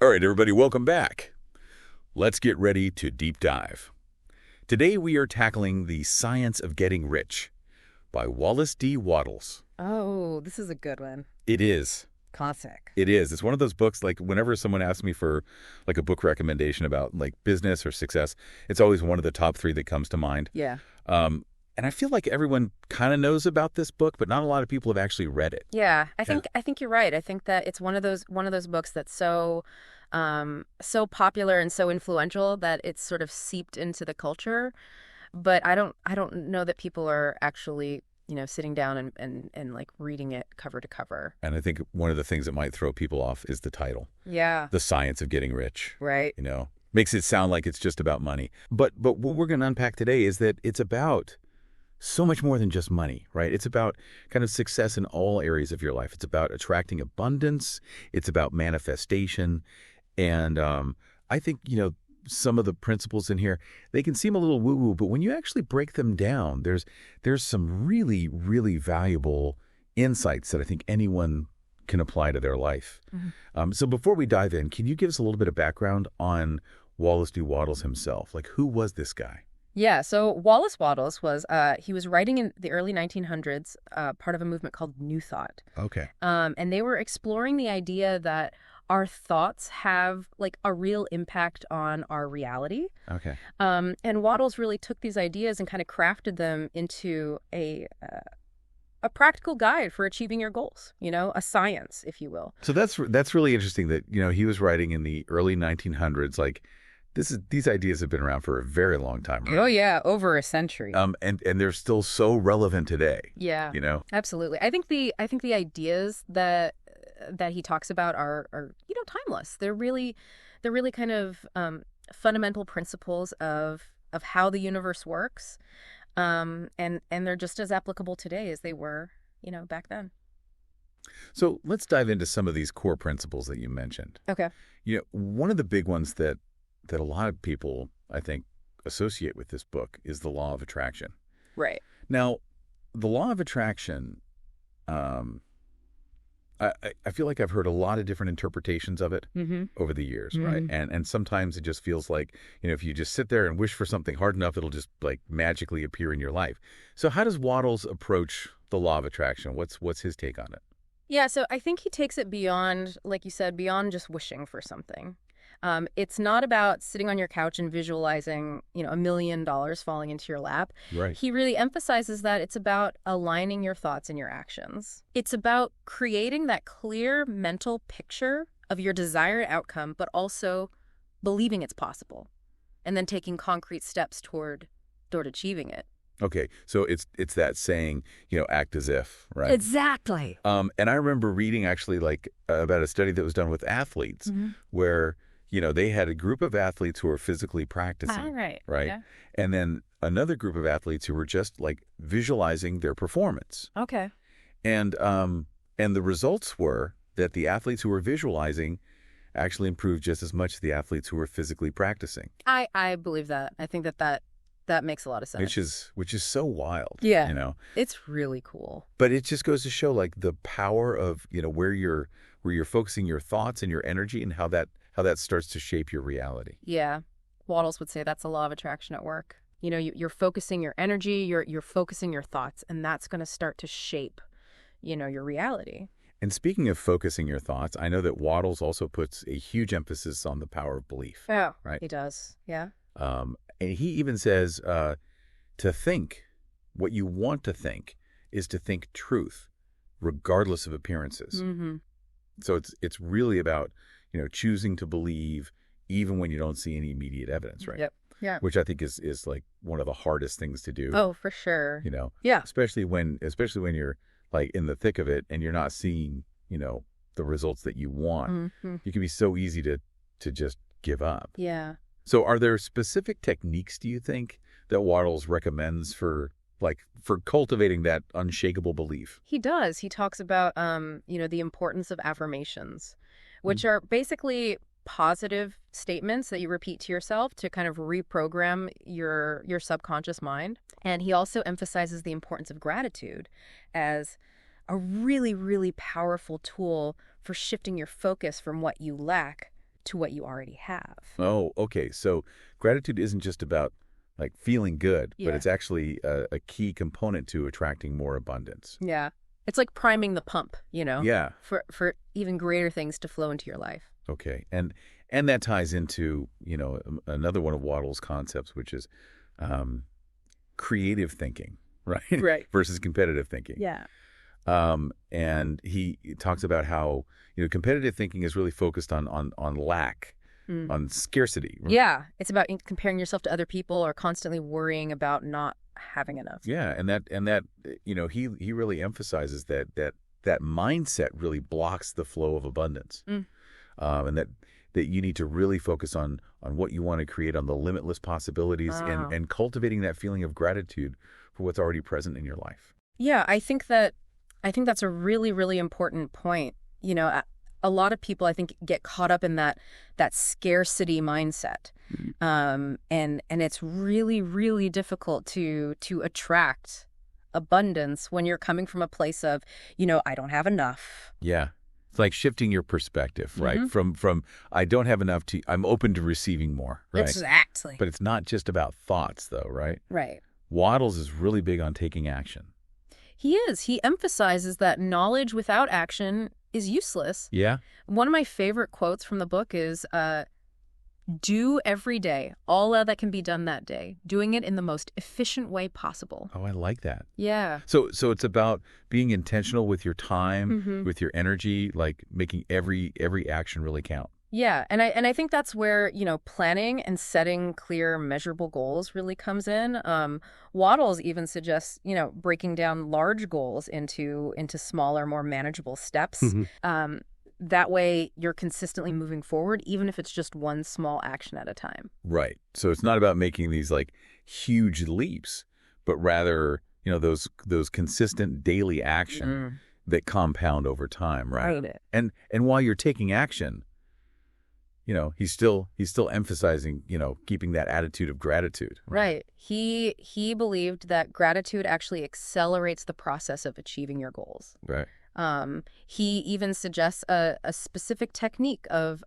All right, everybody, welcome back. Let's get ready to deep dive. Today we are tackling The Science of Getting Rich by Wallace D. Wattles. Oh, this is a good one. It is. Classic. It is. It's one of those books, like whenever someone asks me for like a book recommendation about like business or success, it's always one of the top three that comes to mind. Yeah. And I feel like everyone kind of knows about this book, but not a lot of people have actually read it. Yeah, I think you're right. I think that it's one of those books that's so popular and so influential that it's sort of seeped into the culture. But I don't know that people are actually, sitting down and like reading it cover to cover. And I think one of the things that might throw people off is the title. Yeah. The Science of Getting Rich. Right. Makes it sound like it's just about money. But what we're going to unpack today is that it's about so much more than just money, right? It's about kind of success in all areas of your life. It's about attracting abundance. It's about manifestation. And I think, some of the principles in here, they can seem a little woo-woo, but when you actually break them down, there's some really, really valuable insights that I think anyone can apply to their life. Mm-hmm. So before we dive in, can you give us a little bit of background on Wallace D. Wattles himself? Like, who was this guy? Yeah, so Wallace Wattles was he was writing in the early 1900s, part of a movement called New Thought. Okay. And they were exploring the idea that our thoughts have like a real impact on our reality. Okay. And Wattles really took these ideas and kind of crafted them into a practical guide for achieving your goals, a science, if you will. So that's really interesting that, he was writing in the early 1900s, like these ideas have been around for a very long time. Right? Oh yeah, over a century. And they're still so relevant today. Yeah. Absolutely. I think the ideas that he talks about are timeless. They're really kind of fundamental principles of how the universe works. And they're just as applicable today as they were, back then. So let's dive into some of these core principles that you mentioned. Okay. One of the big ones that a lot of people, I think, associate with this book is the law of attraction. Right. Now, the law of attraction, I feel like I've heard a lot of different interpretations of it over the years, right? And sometimes it just feels like, if you just sit there and wish for something hard enough, it'll just like magically appear in your life. So how does Wattles approach the law of attraction? What's his take on it? Yeah, so I think he takes it beyond, like you said, beyond just wishing for something. It's not about sitting on your couch and visualizing, $1 million falling into your lap. Right. He really emphasizes that it's about aligning your thoughts and your actions. It's about creating that clear mental picture of your desired outcome, but also believing it's possible, and then taking concrete steps toward achieving it. Okay, so it's that saying, act as if, right? Exactly. And I remember reading actually like about a study that was done with athletes where they had a group of athletes who were physically practicing, right? Yeah. And then another group of athletes who were just like visualizing their performance. Okay. And the results were that the athletes who were visualizing actually improved just as much as the athletes who were physically practicing. I believe that. I think that makes a lot of sense. Which is so wild. Yeah. It's really cool. But it just goes to show like the power of, where you're focusing your thoughts and your energy and how that starts to shape your reality. Yeah. Wattles would say that's the law of attraction at work. You're focusing your energy, you're focusing your thoughts, and that's going to start to shape, your reality. And speaking of focusing your thoughts, I know that Wattles also puts a huge emphasis on the power of belief. Oh, right? He does. Yeah. And he even says to think what you want to think is to think truth, regardless of appearances. Mm-hmm. So it's really about, choosing to believe even when you don't see any immediate evidence, right? Yep. Yeah. Which I think is like one of the hardest things to do. Oh, for sure. Yeah. Especially when you're like in the thick of it and you're not seeing, the results that you want. Mm-hmm. You can be so easy to just give up. Yeah. So are there specific techniques, do you think, that Wattles recommends for cultivating that unshakable belief? He does. He talks about, the importance of affirmations, which are basically positive statements that you repeat to yourself to kind of reprogram your subconscious mind. And he also emphasizes the importance of gratitude as a really, really powerful tool for shifting your focus from what you lack to what you already have. Oh, okay. So gratitude isn't just about like feeling good, but Yeah. it's actually a key component to attracting more abundance. Yeah. It's like priming the pump, Yeah. for even greater things to flow into your life. Okay. And that ties into, another one of Wattles' concepts, which is creative thinking, right? Right. Versus competitive thinking. Yeah. And he talks about how, competitive thinking is really focused on lack, on scarcity. Yeah. It's about comparing yourself to other people or constantly worrying about not having enough. Yeah, and that he really emphasizes that mindset really blocks the flow of abundance, and that you need to really focus on what you want to create, on the limitless possibilities, and cultivating that feeling of gratitude for what's already present in your life. Yeah, I think that's a really, really important point. A lot of people, I think, get caught up in that scarcity mindset, and it's really, really difficult to attract abundance when you're coming from a place of, I don't have enough. Yeah, it's like shifting your perspective, right? From I don't have enough to I'm open to receiving more, right? Exactly. But it's not just about thoughts, though, right? Right. Wattles is really big on taking action. He is. He emphasizes that knowledge without action is useless. Yeah. One of my favorite quotes from the book is, do every day all that can be done that day, doing it in the most efficient way possible. Oh, I like that. Yeah. So it's about being intentional with your time, with your energy, like making every action really count. Yeah, and I think that's where, planning and setting clear, measurable goals really comes in. Wattles even suggests, breaking down large goals into smaller, more manageable steps. That way you're consistently moving forward, even if it's just one small action at a time. Right. So it's not about making these like huge leaps, but rather, those consistent daily action that compound over time, right? Right. And while you're taking action, he's still emphasizing, keeping that attitude of gratitude. Right. He believed that gratitude actually accelerates the process of achieving your goals. Right. He even suggests a specific technique of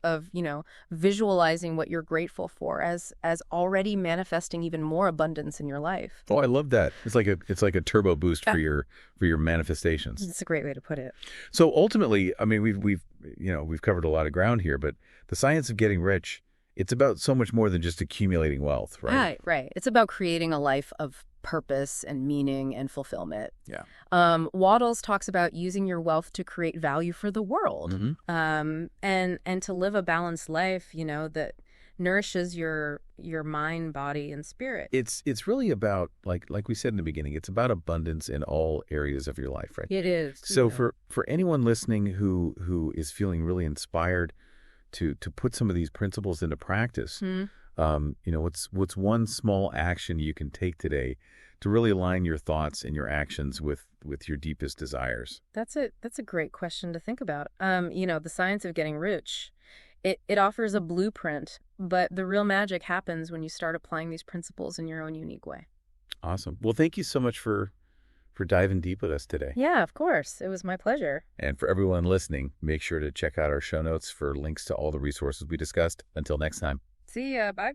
visualizing what you're grateful for as already manifesting even more abundance in your life. Oh, I love that. It's like a turbo boost for your manifestations. It's a great way to put it. So ultimately, I mean, we've covered a lot of ground here, but the science of getting rich, it's about so much more than just accumulating wealth, right? Right. It's about creating a life of purpose and meaning and fulfillment. Yeah. Wattles talks about using your wealth to create value for the world, and to live a balanced life, that nourishes your mind, body, and spirit. It's really about, like we said in the beginning, it's about abundance in all areas of your life, right? It is. So for anyone listening who is feeling really inspired to put some of these principles into practice, what's one small action you can take today to really align your thoughts and your actions with your deepest desires? That's a great question to think about. The science of getting rich, it offers a blueprint, but the real magic happens when you start applying these principles in your own unique way. Awesome. Well, thank you so much for diving deep with us today. Yeah, of course. It was my pleasure. And for everyone listening, make sure to check out our show notes for links to all the resources we discussed. Until next time. See ya. Bye.